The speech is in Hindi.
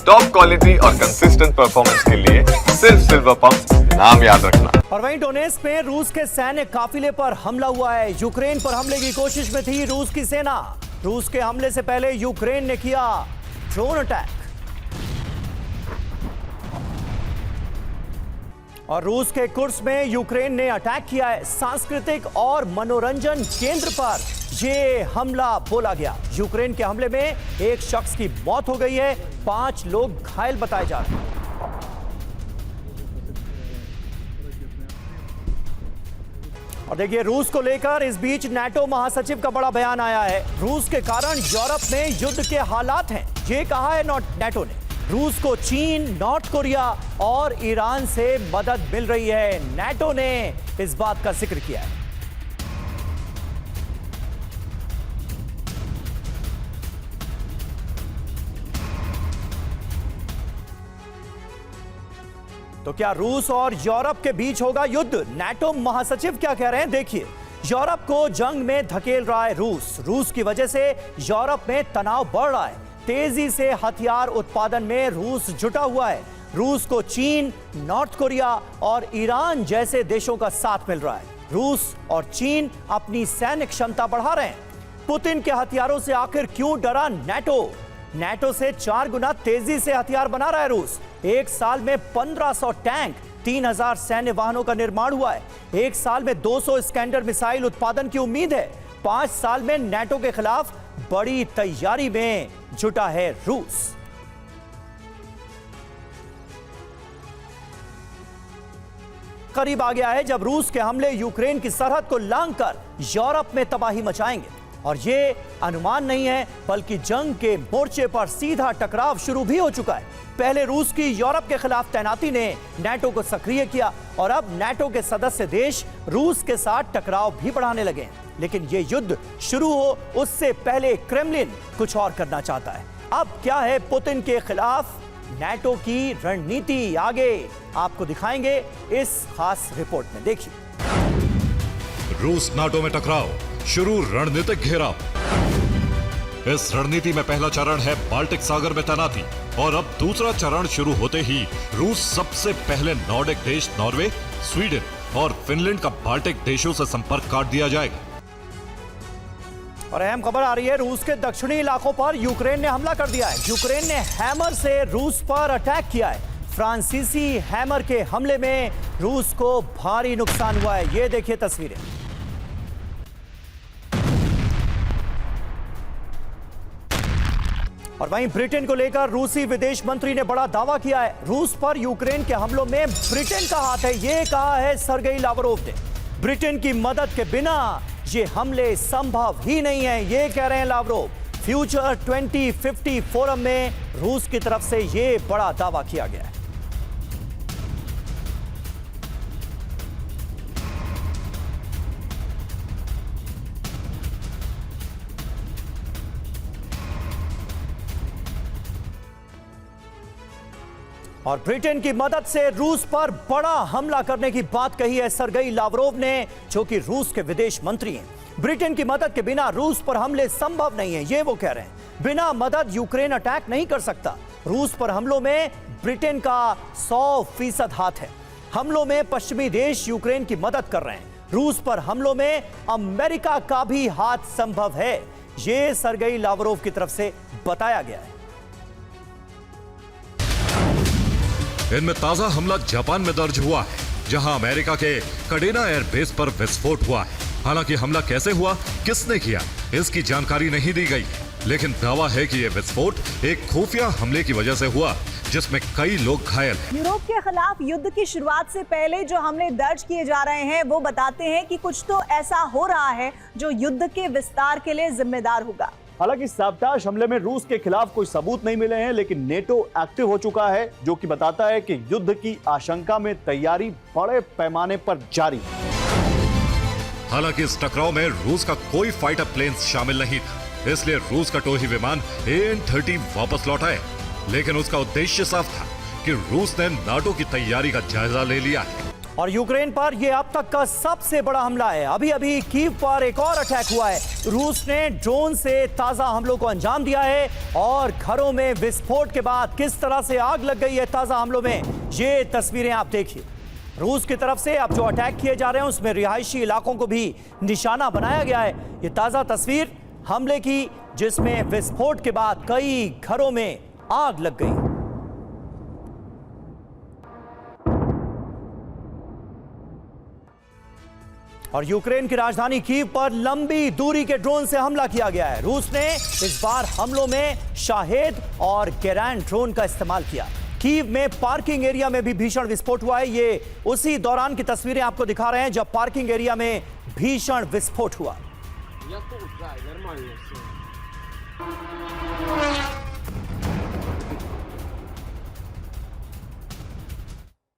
टॉप क्वालिटी और कंसिस्टेंट परफॉर्मेंस के लिए सिर्फ सिल्वर पंप नाम याद रखना। और वहीं डोनेस्क में रूस के सैन्य काफिले पर हमला हुआ है। यूक्रेन पर हमले की कोशिश में थी रूस की सेना। रूस के हमले से पहले यूक्रेन ने किया ड्रोन अटैक। और रूस के कुर्स्क में यूक्रेन ने अटैक किया है। सांस्कृतिक और मनोरंजन केंद्र पर यह हमला बोला गया। यूक्रेन के हमले में एक शख्स की मौत हो गई है, 5 लोग घायल बताए जा रहे हैं। और देखिए, रूस को लेकर इस बीच नाटो महासचिव का बड़ा बयान आया है। रूस के कारण यूरोप में युद्ध के हालात हैं, ये कहा है नाटो ने। रूस को चीन, नॉर्थ कोरिया और ईरान से मदद मिल रही है। नाटो ने इस बात का जिक्र किया है। तो क्या रूस और यूरोप के बीच होगा युद्ध? नाटो महासचिव क्या कह रहे हैं, देखिए। यूरोप को जंग में धकेल रहा है रूस। रूस की वजह से यूरोप में तनाव बढ़ रहा है। तेजी से हथियार उत्पादन में रूस जुटा हुआ है। रूस को चीन, नॉर्थ कोरिया और ईरान जैसे देशों का साथ मिल रहा है। रूस और चीन अपनी सैन्य क्षमता बढ़ा रहे हैं। पुतिन के हथियारों से आखिर क्यों डरा नाटो? नाटो से 4 गुना तेजी से हथियार बना रहा है रूस। एक साल में 1500 टैंक, 3000 सैन्य वाहनों का निर्माण हुआ है। एक साल में 200 स्कैंडर मिसाइल उत्पादन की उम्मीद है। 5 साल में नाटो के खिलाफ बड़ी तैयारी में जुटा है रूस। करीब आ गया है जब रूस के हमले यूक्रेन की सरहद को लांघकर यूरोप में तबाही मचाएंगे। और ये अनुमान नहीं है, बल्कि जंग के मोर्चे पर सीधा टकराव शुरू भी हो चुका है। पहले रूस की यूरोप के खिलाफ तैनाती ने नाटो को सक्रिय किया और अब नाटो के सदस्य देश रूस के साथ टकराव भी बढ़ाने लगे हैं। लेकिन ये युद्ध शुरू हो उससे पहले क्रेमलिन कुछ और करना चाहता है। अब क्या है पुतिन के खिलाफ नाटो की रणनीति, आगे आपको दिखाएंगे इस खास रिपोर्ट में, देखिए। रूस नाटो में टकराव, शुरू रणनीतिक घेराव। इस रणनीति में पहला चरण है बाल्टिक सागर में तैनाती और अब दूसरा चरण शुरू होते ही रूस सबसे पहले नॉर्डिक देश नॉर्वे, स्वीडन और फिनलैंड का बाल्टिक देशों से संपर्क काट दिया जाएगा। और अहम खबर आ रही है, रूस के दक्षिणी इलाकों पर यूक्रेन ने हमला कर दिया है। यूक्रेन ने हैमर से रूस पर अटैक किया है। फ्रांसीसी हैमर के हमले में रूस को भारी नुकसान हुआ है। ये देखिए तस्वीरें। और वहीं ब्रिटेन को लेकर रूसी विदेश मंत्री ने बड़ा दावा किया है। रूस पर यूक्रेन के हमलों में ब्रिटेन का हाथ है, ये कहा है सर्गेई लावरोव ने। ब्रिटेन की मदद के बिना ये हमले संभव ही नहीं है, ये कह रहे हैं लावरोव। फ्यूचर 2050 फोरम में रूस की तरफ से ये बड़ा दावा किया गया है। और ब्रिटेन की मदद से रूस पर बड़ा हमला करने की बात कही है सर्गेई लावरोव ने, जो कि रूस के विदेश मंत्री हैं। ब्रिटेन की मदद के बिना रूस पर हमले संभव नहीं है, ये वो कह रहे हैं। बिना मदद यूक्रेन अटैक नहीं कर सकता। रूस पर हमलों में ब्रिटेन का 100% हाथ है। हमलों में पश्चिमी देश यूक्रेन की मदद कर रहे हैं। रूस पर हमलों में अमेरिका का भी हाथ संभव है, ये सर्गेई लावरोव की तरफ से बताया गया है। इनमें ताजा हमला जापान में दर्ज हुआ है, जहां अमेरिका के कडेना एयरबेस पर विस्फोट हुआ है। हालांकि हमला कैसे हुआ, किसने किया, इसकी जानकारी नहीं दी गई, लेकिन दावा है कि यह विस्फोट एक खुफिया हमले की वजह से हुआ, जिसमें कई लोग घायल हैं। यूरोप के खिलाफ युद्ध की शुरुआत से पहले जो हमले दर्ज किए जा रहे हैं, वो बताते हैं कि कुछ तो ऐसा हो रहा है जो युद्ध के विस्तार के लिए जिम्मेदार होगा। हालांकि साबताश हमले में रूस के खिलाफ कोई सबूत नहीं मिले हैं, लेकिन नेटो एक्टिव हो चुका है, जो कि बताता है कि युद्ध की आशंका में तैयारी बड़े पैमाने पर जारी है। हालांकि इस टकराव में रूस का कोई फाइटर प्लेन्स शामिल नहीं था, इसलिए रूस का टोही विमान AN-30 वापस लौट आए। लेकिन उसका उद्देश्य साफ था कि रूस ने नाटो की तैयारी का जायजा ले लिया है। और यूक्रेन पर यह अब तक का सबसे बड़ा हमला है। अभी अभी कीव पर एक और अटैक हुआ है। रूस ने ड्रोन से ताजा हमलों को अंजाम दिया है और घरों में विस्फोट के बाद किस तरह से आग लग गई है ताजा हमलों में, ये तस्वीरें आप देखिए। रूस की तरफ से अब जो अटैक किए जा रहे हैं उसमें रिहायशी इलाकों को भी निशाना बनाया गया है। ये ताजा तस्वीर हमले की, जिसमें विस्फोट के बाद कई घरों में आग लग गई। और यूक्रेन की राजधानी कीव पर लंबी दूरी के ड्रोन से हमला किया गया है। रूस ने इस बार हमलों में शाहेद और गेरैन ड्रोन का इस्तेमाल किया। कीव में पार्किंग एरिया में भी भीषण विस्फोट हुआ है। ये उसी दौरान की तस्वीरें आपको दिखा रहे हैं जब पार्किंग एरिया में भीषण विस्फोट हुआ।